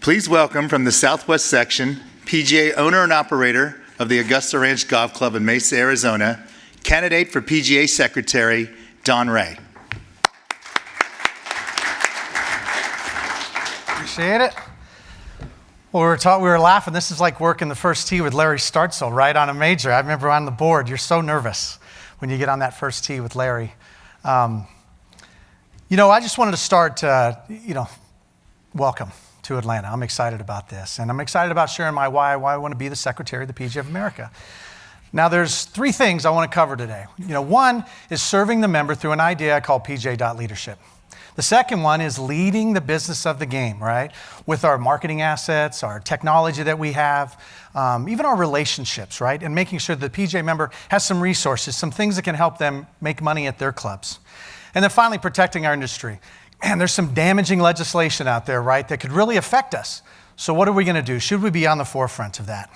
Please welcome from the Southwest Section, PGA owner and operator of the Augusta Ranch Golf Club in Mesa, Arizona, candidate for PGA Secretary, Don Ray. Appreciate it. Well, we were laughing. This is like working the first tee with Larry Startzel, right, on a major. I remember on the board, you're so nervous when you get on that first tee with Larry. I just wanted to start, welcome to Atlanta. I'm excited about this, and I'm excited about sharing why I want to be the Secretary of the PGA of America. Now, there's three things I want to cover today. One is serving the member through an idea I call PJ.leadership. The second one is leading the business of the game, right? With our marketing assets, our technology that we have, even our relationships, right? And making sure the PGA member has some resources, some things that can help them make money at their clubs. And then finally, protecting our industry. And there's some damaging legislation out there, right, that could really affect us. So what are we going to do? Should we be on the forefront of that?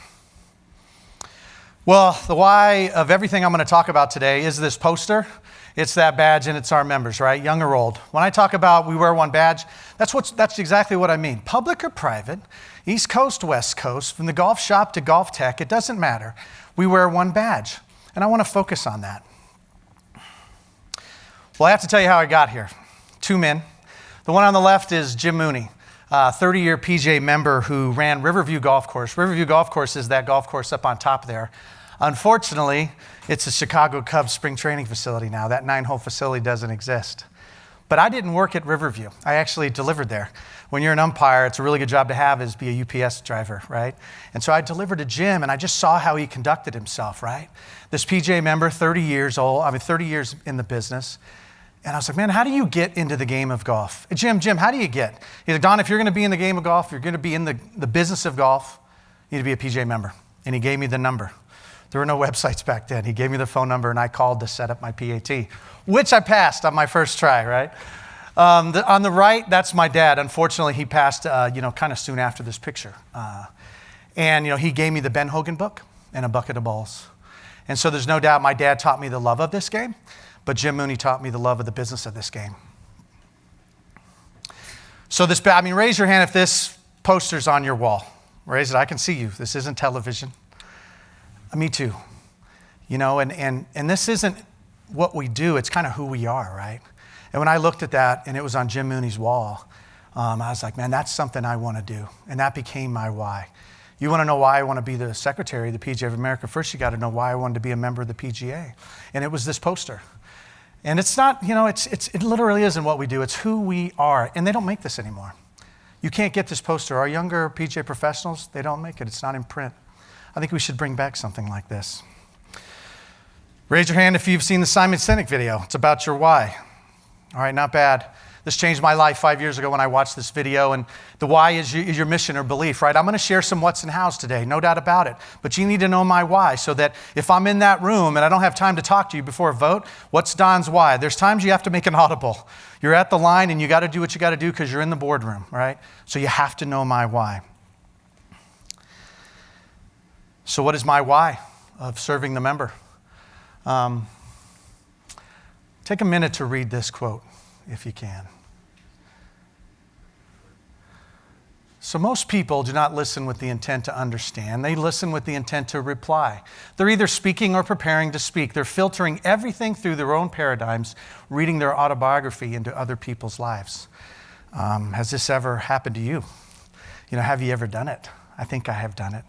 Well, the why of everything I'm going to talk about today is this poster. It's that badge, and it's our members, right, young or old. When I talk about we wear one badge, that's exactly what I mean. Public or private, East Coast, West Coast, from the golf shop to golf tech, it doesn't matter. We wear one badge, and I want to focus on that. Well, I have to tell you how I got here. Two men. The one on the left is Jim Mooney, 30-year PGA member who ran Riverview Golf Course. Riverview Golf Course is that golf course up on top there. Unfortunately, it's a Chicago Cubs spring training facility now. That 9-hole facility doesn't exist. But I didn't work at Riverview. I actually delivered there. When you're an umpire, it's a really good job to have is be a UPS driver, right? And so I delivered to Jim, and I just saw how he conducted himself, right? This PGA member, 30 years in the business. And I was like, man, how do you get into the game of golf? Jim, how do you get? He's like, Don, if you're going to be in the game of golf, you're going to be in the business of golf, you need to be a PGA member. And he gave me the number. There were no websites back then. He gave me the phone number, and I called to set up my PAT, which I passed on my first try, right? On the right, that's my dad. Unfortunately, he passed, kind of soon after this picture. He gave me the Ben Hogan book and a bucket of balls. And so there's no doubt my dad taught me the love of this game. But Jim Mooney taught me the love of the business of this game. So raise your hand if this poster's on your wall. Raise it, I can see you. This isn't television. Me too. And this isn't what we do, it's kind of who we are, right? And when I looked at that and it was on Jim Mooney's wall, I was like, man, that's something I want to do. And that became my why. You want to know why I want to be the Secretary of the PGA of America? First, you got to know why I wanted to be a member of the PGA. And it was this poster. And it's not, it literally isn't what we do. It's who we are. And they don't make this anymore. You can't get this poster. Our younger PGA professionals, they don't make it. It's not in print. I think we should bring back something like this. Raise your hand if you've seen the Simon Sinek video. It's about your why. All right, not bad. This changed my life 5 years ago when I watched this video, and the why is your mission or belief, right? I'm going to share some what's and hows today, no doubt about it. But you need to know my why so that if I'm in that room and I don't have time to talk to you before a vote, what's Don's why? There's times you have to make an audible. You're at the line and you got to do what you got to do because you're in the boardroom, right? So you have to know my why. So what is my why of serving the member? Take a minute to read this quote, if you can. So most people do not listen with the intent to understand. They listen with the intent to reply. They're either speaking or preparing to speak. They're filtering everything through their own paradigms, reading their autobiography into other people's lives. Has this ever happened to you? Have you ever done it? I think I have done it.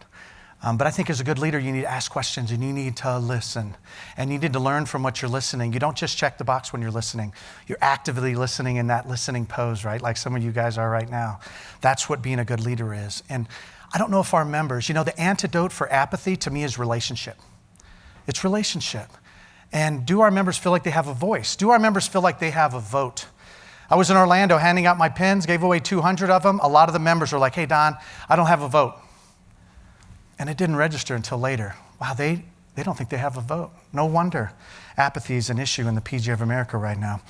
But I think as a good leader, you need to ask questions and you need to listen. And you need to learn from what you're listening. You don't just check the box when you're listening. You're actively listening in that listening pose, right? Like some of you guys are right now. That's what being a good leader is. And I don't know if our members, the antidote for apathy to me is relationship. It's relationship. And do our members feel like they have a voice? Do our members feel like they have a vote? I was in Orlando handing out my pens, gave away 200 of them. A lot of the members were like, hey, Don, I don't have a vote. And it didn't register until later. Wow, they they don't think they have a vote. No wonder apathy is an issue in the PGA of America right now.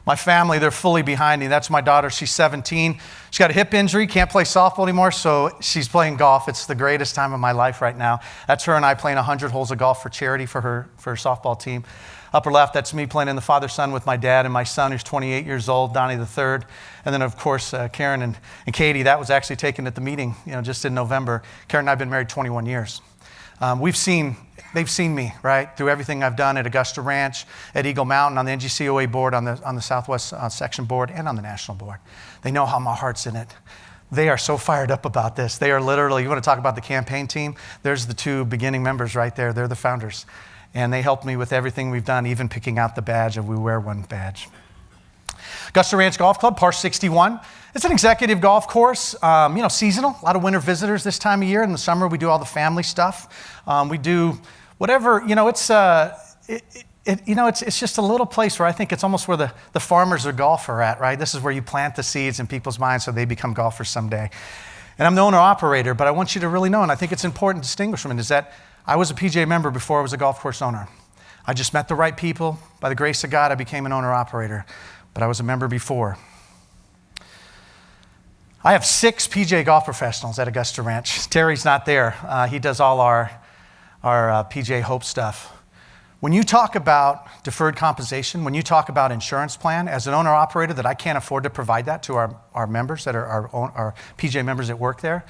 My family, they're fully behind me. That's my daughter. She's 17. She's got a hip injury, can't play softball anymore, so she's playing golf. It's the greatest time of my life right now. That's her and I playing 100 holes of golf for charity for her softball team. Upper left, that's me playing in the father-son with my dad and my son, who's 28 years old, Donnie the third. And then, of course, Karen and Katie. That was actually taken at the meeting, just in November. Karen and I have been married 21 years. They've seen me, right, through everything I've done at Augusta Ranch, at Eagle Mountain, on the NGCOA board, on the Southwest section board, and on the national board. They know how my heart's in it. They are so fired up about this. They are literally, you want to talk about the campaign team? There's the two beginning members right there. They're the founders. And they helped me with everything we've done, even picking out the badge, and we wear one badge. Augusta Ranch Golf Club, par 61. It's an executive golf course, seasonal. A lot of winter visitors this time of year. In the summer, we do all the family stuff. We do whatever, it's just a little place where I think it's almost where the farmers or golf are at, right? This is where you plant the seeds in people's minds so they become golfers someday. And I'm the owner-operator, but I want you to really know, and I think it's important distinguishment, is that I was a PGA member before I was a golf course owner. I just met the right people. By the grace of God, I became an owner-operator, but I was a member before. I have 6 PGA golf professionals at Augusta Ranch. Terry's not there. He does all our PGA Hope stuff. When you talk about deferred compensation, when you talk about insurance plan, as an owner-operator that I can't afford to provide that to our members that are our PGA members that work there,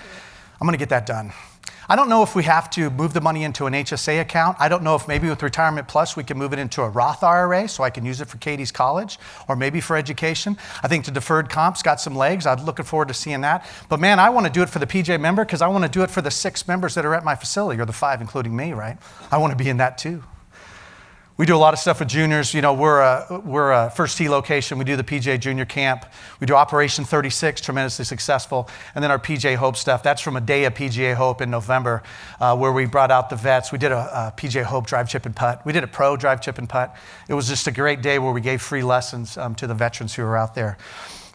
I'm going to get that done. I don't know if we have to move the money into an HSA account. I don't know if maybe with Retirement Plus we can move it into a Roth IRA so I can use it for Katie's college or maybe for education. I think the deferred comp's got some legs. I'm looking forward to seeing that. But man, I want to do it for the PGA member because I want to do it for the 6 members that are at my facility, or the 5 including me, right? I want to be in that too. We do a lot of stuff with juniors. We're a First Tee location. We do the PGA Junior Camp. We do Operation 36, tremendously successful. And then our PGA Hope stuff. That's from a day of PGA Hope in November where we brought out the vets. We did a PGA Hope drive, chip, and putt. We did a pro drive, chip, and putt. It was just a great day where we gave free lessons to the veterans who were out there.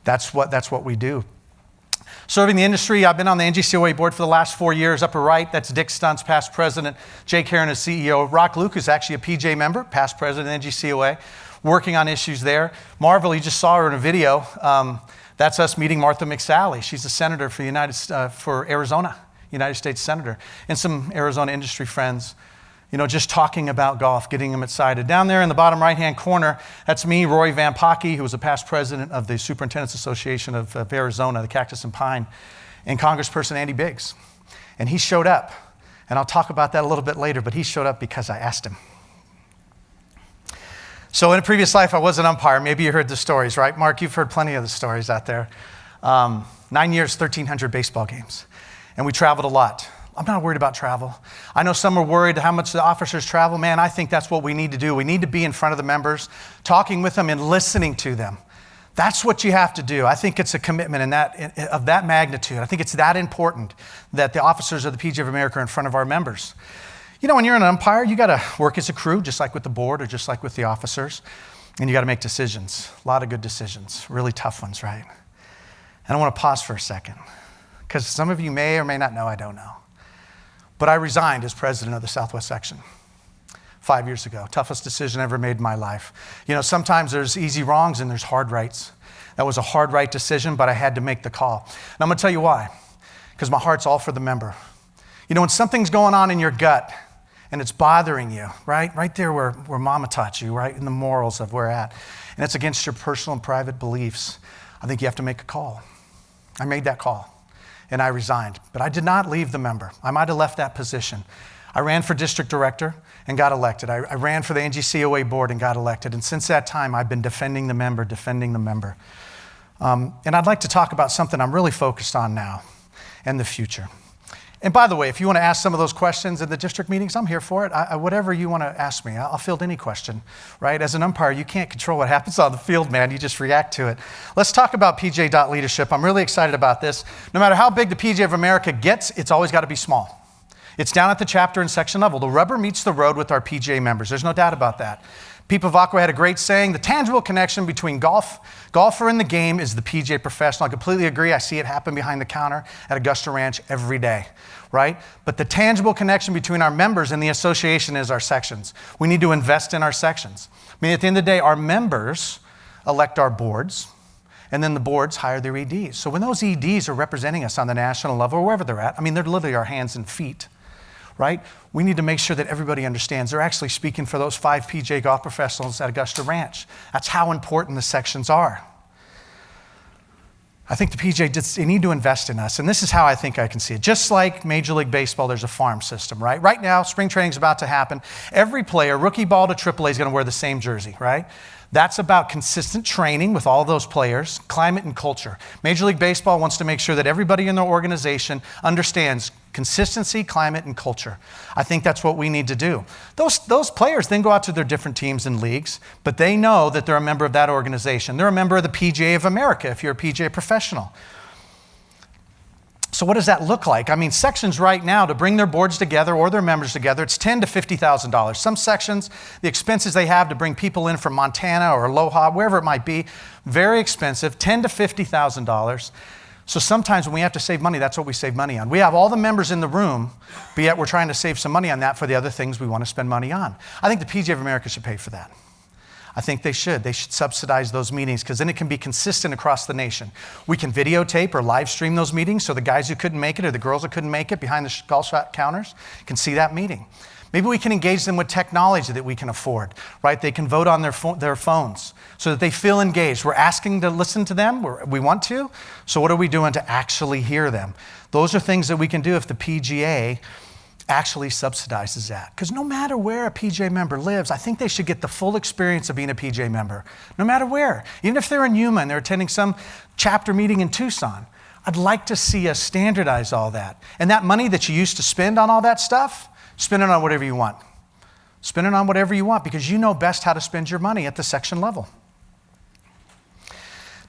That's what we do. Serving the industry, I've been on the NGCOA board for the last 4 years. Upper right, that's Dick Stuntz, past president. Jake Heron is CEO. Rock Luke is actually a PGA member, past president of NGCOA, working on issues there. Marvel, you just saw her in a video. That's us meeting Martha McSally. She's a senator for Arizona, United States senator, and some Arizona industry friends. Just talking about golf, getting them excited. Down there in the bottom right-hand corner, that's me, Roy Van Pocky, who was a past president of the Superintendents Association of Arizona, the Cactus and Pine, and Congressperson Andy Biggs. And he showed up, and I'll talk about that a little bit later, but he showed up because I asked him. So in a previous life, I was an umpire. Maybe you heard the stories, right? Mark, you've heard plenty of the stories out there. 9 years, 1,300 baseball games, and we traveled a lot. I'm not worried about travel. I know some are worried how much the officers travel. Man, I think that's what we need to do. We need to be in front of the members, talking with them and listening to them. That's what you have to do. I think it's a commitment of that magnitude. I think it's that important that the officers of the PGA of America are in front of our members. When you're an umpire, you got to work as a crew, just like with the board or just like with the officers, and you got to make decisions. A lot of good decisions, really tough ones, right? And I want to pause for a second, because some of you may or may not know, I don't know. But I resigned as president of the Southwest section 5 years ago. Toughest decision I ever made in my life. Sometimes there's easy wrongs and there's hard rights. That was a hard right decision, but I had to make the call. And I'm going to tell you why. Because my heart's all for the member. When something's going on in your gut and it's bothering you, right there where mama taught you, right in the morals of where we're at, and it's against your personal and private beliefs, I think you have to make a call. I made that call. And I resigned. But I did not leave the member. I might have left that position. I ran for district director and got elected. I ran for the NGCOA board and got elected. And since that time, I've been defending the member. And I'd like to talk about something I'm really focused on now and the future. And by the way, if you want to ask some of those questions in the district meetings, I'm here for it. Whatever you want to ask me, I'll field any question, right? As an umpire, you can't control what happens on the field, man. You just react to it. Let's talk about PGA leadership. I'm really excited about this. No matter how big the PGA of America gets, it's always got to be small. It's down at the chapter and section level. The rubber meets the road with our PGA members. There's no doubt about that. Pete Pavacco had a great saying, the tangible connection between golfer and the game is the PGA professional. I completely agree. I see it happen behind the counter at Augusta Ranch every day, right? But the tangible connection between our members and the association is our sections. We need to invest in our sections. I mean, at the end of the day, our members elect our boards, and then the boards hire their EDs. So when those EDs are representing us on the national level or wherever they're at, I mean, they're literally our hands and feet, right? We need to make sure that everybody understands they're actually speaking for those 5 PGA golf professionals at Augusta Ranch. That's how important the sections are. I think the PGA, they need to invest in us, and this is how I think I can see it. Just like Major League Baseball, there's a farm system, right? Right now, spring training's about to happen. Every player, rookie ball to AAA, is going to wear the same jersey, right? That's about consistent training with all those players, climate and culture. Major League Baseball wants to make sure that everybody in their organization understands consistency, climate, and culture. I think that's what we need to do. Those players then go out to their different teams and leagues, but they know that they're a member of that organization. They're a member of the PGA of America if you're a PGA professional. So what does that look like? I mean, sections right now, to bring their boards together or their members together, it's $10,000 to $50,000. Some sections, the expenses they have to bring people in from Montana or Aloha, wherever it might be, very expensive, $10,000 to $50,000. So sometimes when we have to save money, that's what we save money on. We have all the members in the room, but yet we're trying to save some money on that for the other things we want to spend money on. I think the PGA of America should pay for that. I think they should. They should subsidize those meetings because then it can be consistent across the nation. We can videotape or live stream those meetings so the guys who couldn't make it or the girls who couldn't make it behind the golf shop counters can see that meeting. Maybe we can engage them with technology that we can afford, right? They can vote on their phones so that they feel engaged. We're asking to listen to them. We want to. So what are we doing to actually hear them? Those are things that we can do if the PGA actually subsidizes that. Because no matter where a PGA member lives, I think they should get the full experience of being a PGA member, no matter where. Even if they're in Yuma and they're attending some chapter meeting in Tucson, I'd like to see us standardize all that. And that money that you used to spend on all that stuff, spend it on whatever you want. Spend it on whatever you want because you know best how to spend your money at the section level.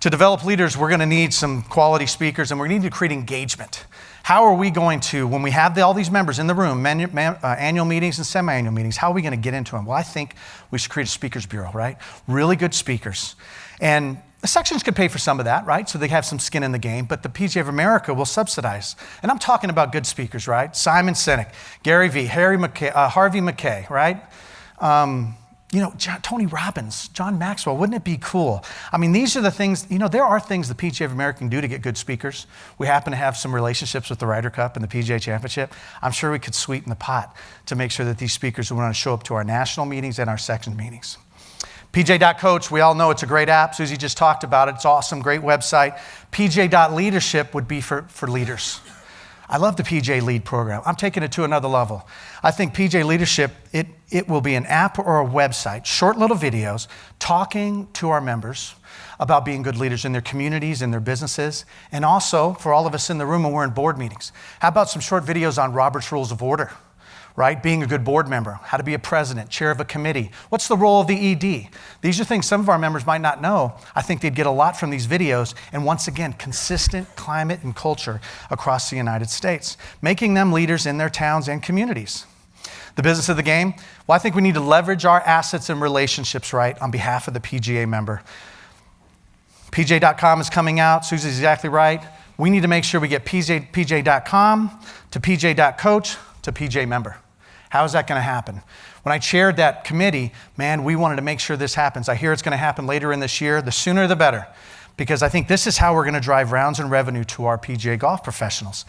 To develop leaders, we're going to need some quality speakers and we're going to need to create engagement. How are we going to, when we have all these members in the room, annual meetings and semi-annual meetings, how are we going to get into them? Well, I think we should create a speakers bureau, right? Really good speakers. And the sections could pay for some of that, right? So they have some skin in the game, but the PGA of America will subsidize. And I'm talking about good speakers, right? Simon Sinek, Gary Vee, Harvey Mackay, right? Tony Robbins, John Maxwell, wouldn't it be cool? I mean, these are the things, there are things the PGA of America can do to get good speakers. We happen to have some relationships with the Ryder Cup and the PGA Championship. I'm sure we could sweeten the pot to make sure that these speakers would want to show up to our national meetings and our section meetings. PJ.Coach, we all know it's a great app. Susie just talked about it. It's awesome, great website. PJ.Leadership would be for leaders. I love the PJ Lead program. I'm taking it to another level. I think PJ Leadership, it will be an app or a website, short little videos, talking to our members about being good leaders in their communities, in their businesses, and also for all of us in the room when we're in board meetings. How about some short videos on Robert's Rules of Order? Right? Being a good board member, how to be a president, chair of a committee. What's the role of the ED? These are things some of our members might not know. I think they'd get a lot from these videos. And once again, consistent climate and culture across the United States, making them leaders in their towns and communities. The business of the game? Well, I think we need to leverage our assets and relationships right on behalf of the PGA member. PJ.com is coming out. Susie's exactly right. We need to make sure we get PJ.com to PJ.Coach to PJ member. How is that going to happen? When I chaired that committee, man, we wanted to make sure this happens. I hear it's going to happen later in this year. The sooner the better, because I think this is how we're going to drive rounds and revenue to our PGA golf professionals.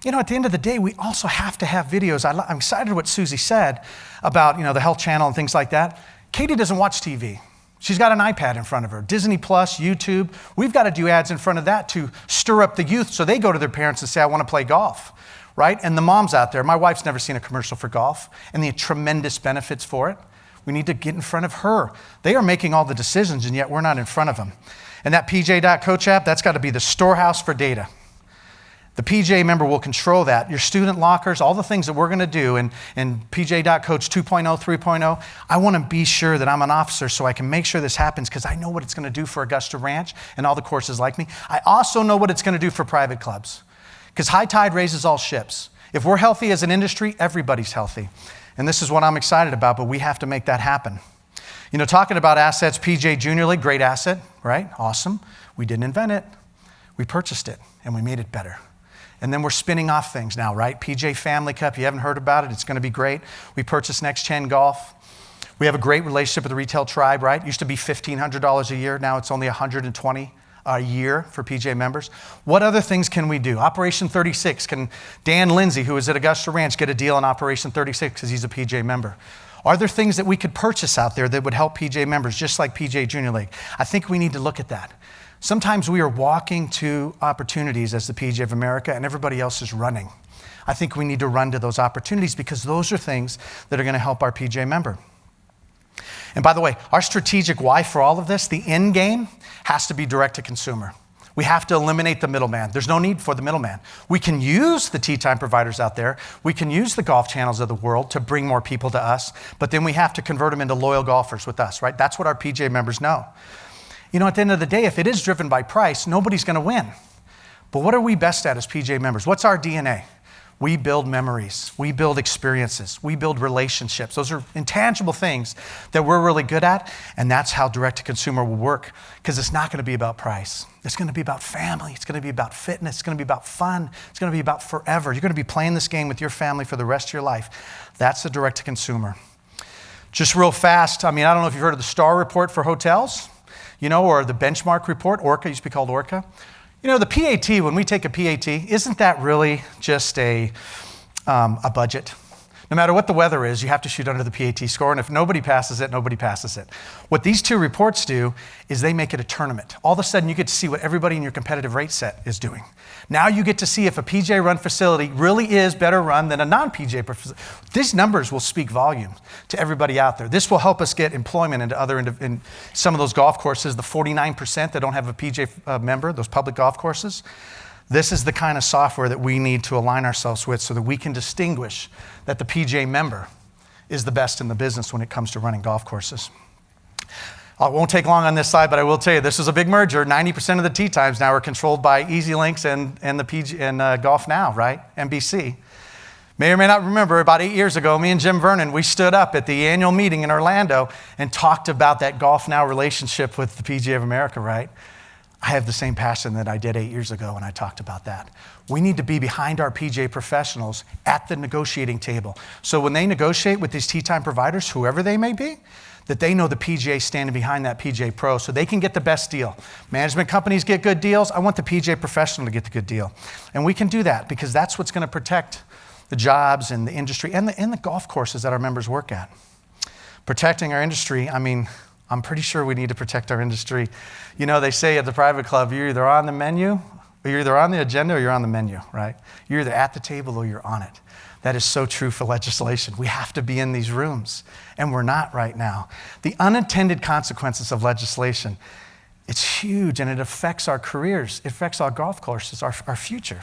At the end of the day, we also have to have videos. I'm excited what Susie said about, the Health Channel and things like that. Katie doesn't watch TV. She's got an iPad in front of her. Disney Plus, YouTube. We've got to do ads in front of that to stir up the youth so they go to their parents and say, I want to play golf. Right? And the moms out there, my wife's never seen a commercial for golf and the tremendous benefits for it. We need to get in front of her. They are making all the decisions and yet we're not in front of them. And that PJ.Coach app, that's got to be the storehouse for data. The PGA member will control that. Your student lockers, all the things that we're going to do in PJ.Coach 2.0, 3.0, I want to be sure that I'm an officer so I can make sure this happens because I know what it's going to do for Augusta Ranch and all the courses like me. I also know what it's going to do for private clubs. Because high tide raises all ships. If we're healthy as an industry, everybody's healthy. And this is what I'm excited about, but we have to make that happen. You know, talking about assets, PGA Junior League, great asset, right? Awesome. We didn't invent it. We purchased it, and we made it better. And then we're spinning off things now, right? PJ Family Cup, you haven't heard about it, it's gonna be great. We purchased Next Gen Golf. We have a great relationship with the Retail Tribe, right? It used to be $1,500 a year, now it's only $120 a year for PJ members. What other things can we do? Operation 36, can Dan Lindsay, who is at Augusta Ranch, get a deal on Operation 36 because he's a PJ member? Are there things that we could purchase out there that would help PJ members, just like PJ Junior League? I think we need to look at that. Sometimes we are walking to opportunities as the PGA of America and everybody else is running. I think we need to run to those opportunities because those are things that are going to help our PGA member. And by the way, our strategic why for all of this, the end game, has to be direct to consumer. We have to eliminate the middleman. There's no need for the middleman. We can use the tee time providers out there. We can use the golf channels of the world to bring more people to us, but then we have to convert them into loyal golfers with us, right? That's what our PGA members know. You know, at the end of the day, if it is driven by price, nobody's going to win. But what are we best at as PGA members? What's our DNA? We build memories. We build experiences. We build relationships. Those are intangible things that we're really good at, and that's how direct-to-consumer will work, because it's not going to be about price. It's going to be about family. It's going to be about fitness. It's going to be about fun. It's going to be about forever. You're going to be playing this game with your family for the rest of your life. That's the direct-to-consumer. Just real fast, I mean, I don't know if you've heard of the STAR report for hotels, you know, or the benchmark report. Orca used to be called Orca. You know, the PAT, when we take a PAT, isn't that really just a budget? No matter what the weather is, you have to shoot under the PAT score, and if nobody passes it, nobody passes it. What these two reports do is they make it a tournament. All of a sudden, you get to see what everybody in your competitive rate set is doing. Now you get to see if a PJ run facility really is better run than a non-PJ facility. These numbers will speak volumes to everybody out there. This will help us get employment into in some of those golf courses, the 49% that don't have a PJ member, those public golf courses. This is the kind of software that we need to align ourselves with so that we can distinguish that the PJ member is the best in the business when it comes to running golf courses. I won't take long on this slide, but I will tell you, this is a big merger. 90% of the tee times now are controlled by EasyLinks and the PG and Golf Now, right? NBC. May or may not remember, about 8 years ago, me and Jim Vernon, we stood up at the annual meeting in Orlando and talked about that Golf Now relationship with the PGA of America, right? I have the same passion that I did 8 years ago when I talked about that. We need to be behind our PGA professionals at the negotiating table. So when they negotiate with these tee time providers, whoever they may be, that they know the PGA standing behind that PGA Pro so they can get the best deal. Management companies get good deals. I want the PGA professional to get the good deal. And we can do that because that's what's going to protect the jobs and the industry and the golf courses that our members work at. Protecting our industry, I mean, I'm pretty sure we need to protect our industry. You know, they say at the private club, you're either on the menu, or you're either on the agenda or you're on the menu, right? You're either at the table or you're on it. That is so true for legislation. We have to be in these rooms, and we're not right now. The unintended consequences of legislation, it's huge, and it affects our careers. It affects our golf courses, our future.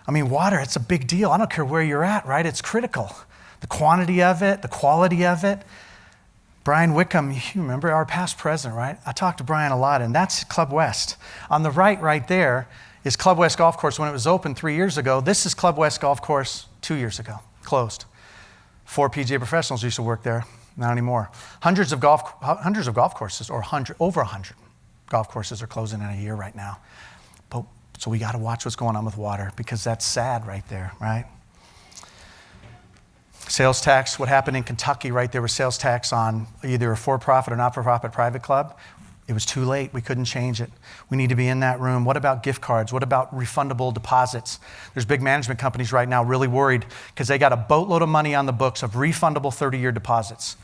I mean, water, it's a big deal. I don't care where you're at, right? It's critical. The quantity of it, the quality of it. Brian Wickham, you remember our past president, right? I talked to Brian a lot, and that's Club West. On the right there is Club West Golf Course when it was open 3 years ago. This is Club West Golf Course 2 years ago, closed. 4 PGA professionals used to work there, not anymore. Hundreds of golf courses, or over 100 golf courses are closing in a year right now. So we got to watch what's going on with water because that's sad right there, right? Sales tax, what happened in Kentucky, right? There was sales tax on either a for-profit or not-for-profit private club. It was too late. We couldn't change it. We need to be in that room. What about gift cards? What about refundable deposits? There's big management companies right now really worried because they got a boatload of money on the books of refundable 30-year deposits.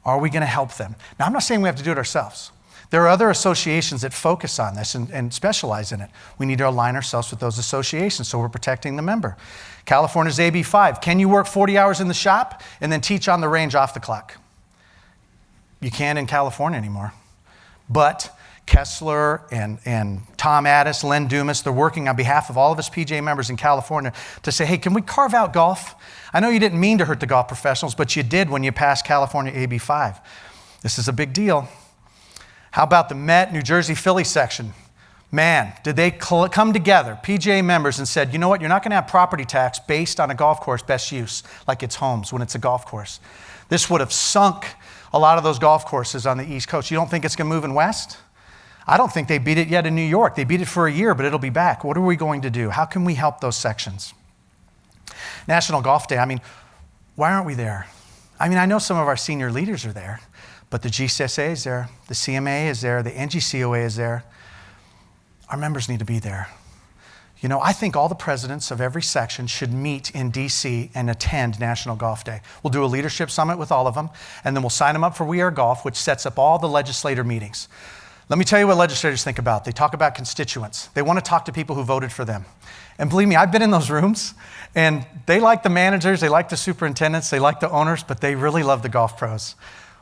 Are we going to help them? Now, I'm not saying we have to do it ourselves. There are other associations that focus on this and specialize in it. We need to align ourselves with those associations so we're protecting the member. California's AB5. Can you work 40 hours in the shop and then teach on the range off the clock? You can't in California anymore. But Kessler and Tom Addis, Len Dumas, they're working on behalf of all of us PGA members in California to say, hey, can we carve out golf? I know you didn't mean to hurt the golf professionals, but you did when you passed California AB5. This is a big deal. How about the Met, New Jersey, Philly section? Man, did they come together, PGA members, and said, you know what, you're not going to have property tax based on a golf course best use, like it's homes when it's a golf course. This would have sunk a lot of those golf courses on the East Coast. You don't think it's going to move in West? I don't think they beat it yet in New York. They beat it for a year, but it'll be back. What are we going to do? How can we help those sections? National Golf Day, why aren't we there? I know some of our senior leaders are there, but the GCSA is there, the CMA is there, the NGCOA is there. Our members need to be there. I think all the presidents of every section should meet in DC and attend National Golf Day. We'll do a leadership summit with all of them, and then we'll sign them up for We Are Golf, which sets up all the legislator meetings. Let me tell you what legislators think about. They talk about constituents. They want to talk to people who voted for them. And believe me, I've been in those rooms, and they like the managers, they like the superintendents, they like the owners, but they really love the golf pros.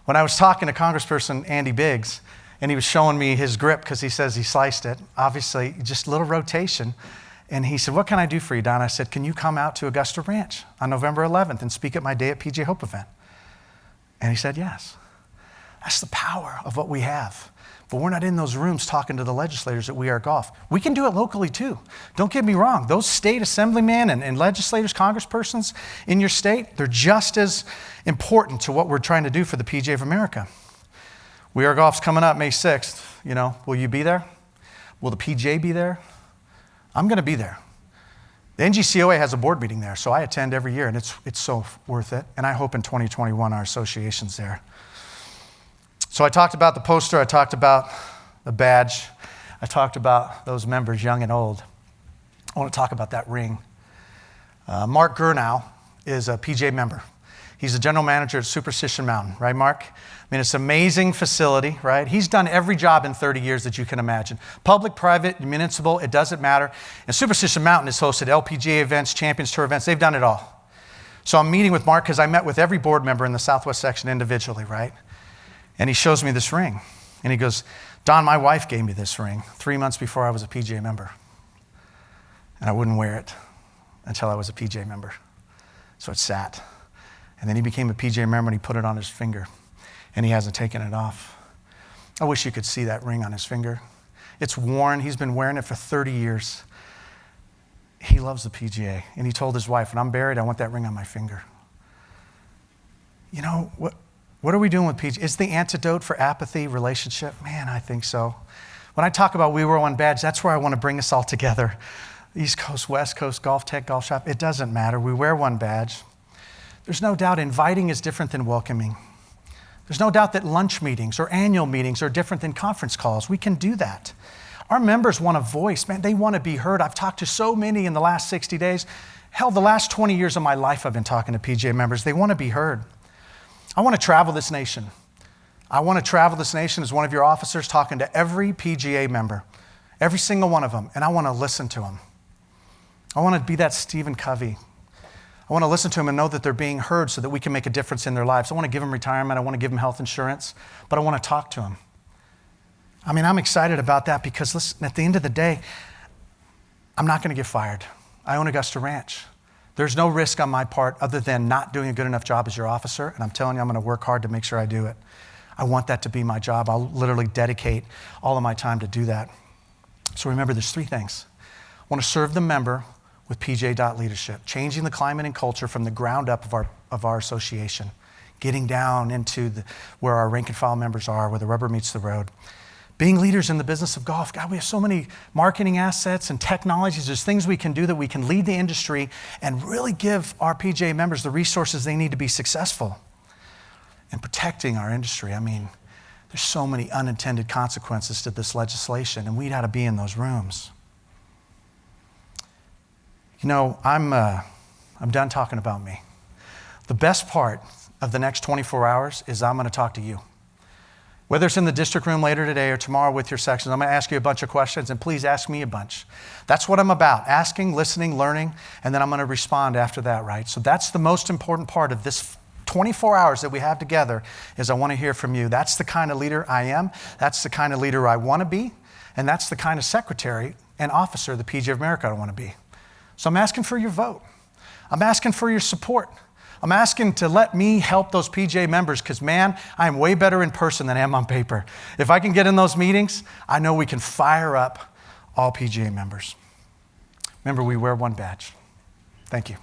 When I was talking to Congressperson Andy Biggs, and he was showing me his grip because he says he sliced it, obviously just a little rotation, and he said, what can I do for you, Don? I said, can you come out to Augusta Ranch on November 11th and speak at my Day at PGA Hope event? And he said, yes. That's the power of what we have. But we're not in those rooms talking to the legislators at We Are Golf. We can do it locally too. Don't get me wrong. Those state assemblymen and legislators, congresspersons in your state, they're just as important to what we're trying to do for the PGA of America. We Are Golf's coming up May 6th. Will you be there? Will the PGA be there? I'm going to be there. The NGCOA has a board meeting there, so I attend every year, and it's so worth it. And I hope in 2021 our association's there. So I talked about the poster, I talked about the badge, I talked about those members, young and old. I want to talk about that ring. Mark Gurnow is a PGA member. He's the general manager at Superstition Mountain, right, Mark? It's an amazing facility, right? He's done every job in 30 years that you can imagine. Public, private, municipal, it doesn't matter. And Superstition Mountain has hosted LPGA events, Champions Tour events, they've done it all. So I'm meeting with Mark because I met with every board member in the Southwest section individually, right? And he shows me this ring. And he goes, Don, my wife gave me this ring 3 months before I was a PGA member. And I wouldn't wear it until I was a PGA member. So it sat. And then he became a PGA member and he put it on his finger. And he hasn't taken it off. I wish you could see that ring on his finger. It's worn. He's been wearing it for 30 years. He loves the PGA. And he told his wife, when I'm buried, I want that ring on my finger. What are we doing with PGA? Is the antidote for apathy relationship? Man, I think so. When I talk about We Wear One Badge, that's where I want to bring us all together. East Coast, West Coast, Golf Tech, Golf Shop, it doesn't matter. We wear one badge. There's no doubt inviting is different than welcoming. There's no doubt that lunch meetings or annual meetings are different than conference calls. We can do that. Our members want a voice, man. They want to be heard. I've talked to so many in the last 60 days. Hell, the last 20 years of my life I've been talking to PGA members. They want to be heard. I want to travel this nation. I want to travel this nation as one of your officers talking to every PGA member, every single one of them, and I want to listen to them. I want to be that Stephen Covey. I want to listen to them and know that they're being heard so that we can make a difference in their lives. I want to give them retirement. I want to give them health insurance, but I want to talk to them. I'm excited about that because, listen, at the end of the day, I'm not going to get fired. I own Augusta Ranch. There's no risk on my part other than not doing a good enough job as your officer, and I'm telling you, I'm going to work hard to make sure I do it. I want that to be my job. I'll literally dedicate all of my time to do that. So remember, there's 3 things. I want to serve the member with PGA.leadership, changing the climate and culture from the ground up of our association, getting down into where our rank and file members are, where the rubber meets the road. Being leaders in the business of golf. God, we have so many marketing assets and technologies. There's things we can do that we can lead the industry and really give our PGA members the resources they need to be successful. And protecting our industry. There's so many unintended consequences to this legislation, and we'd ought to be in those rooms. I'm done talking about me. The best part of the next 24 hours is I'm going to talk to you. Whether it's in the district room later today or tomorrow with your sections, I'm going to ask you a bunch of questions, and please ask me a bunch. That's what I'm about, asking, listening, learning, and then I'm going to respond after that, right? So that's the most important part of this 24 hours that we have together is I want to hear from you. That's the kind of leader I am. That's the kind of leader I want to be, and that's the kind of secretary and officer of the PGA of America I want to be. So I'm asking for your vote. I'm asking for your support. I'm asking to let me help those PGA members because, man, I am way better in person than I am on paper. If I can get in those meetings, I know we can fire up all PGA members. Remember, we wear one badge. Thank you.